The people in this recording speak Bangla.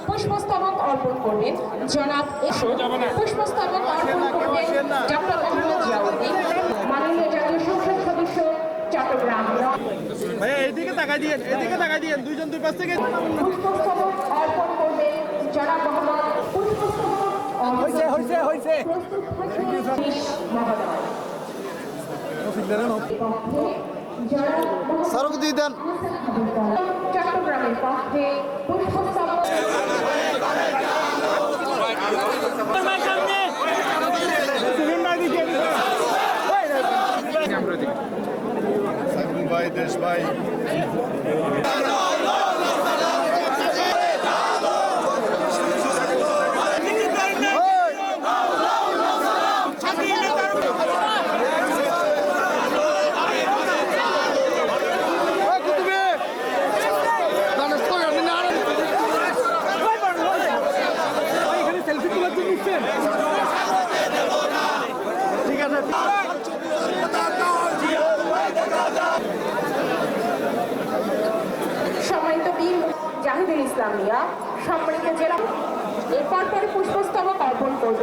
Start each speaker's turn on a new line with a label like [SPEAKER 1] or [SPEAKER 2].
[SPEAKER 1] পুষ্পস্তবক অর্পণ করবেন জনাব পুষ্পস্তবক অর্পণ করবেন ডক্টর মোহাম্মদ জিয়াউদ্দিন মাননীয় জাতীয় সংসদ সদস্য চট্টগ্রাম।
[SPEAKER 2] ভাইয়া এদিকে তাকাই দিয়েন দুইজন দুই পাশ থেকে।
[SPEAKER 1] পুষ্পস্তবক অর্পণ করবেন জনাব মোহাম্মদ পুষ্পস্তবক
[SPEAKER 2] হয়েছে সড়ক দিয়ে দেন।
[SPEAKER 1] চট্টগ্রামের পক্ষে পুষ্পস্তবক
[SPEAKER 2] ভাই দেশ ভাই ঠিক আছে।
[SPEAKER 1] সম্মানিত বীর জাহিদুল ইসলাম মিয়া সম্মানিত জেলা এরপর পরে পুষ্পস্তবক অর্পণ করবে।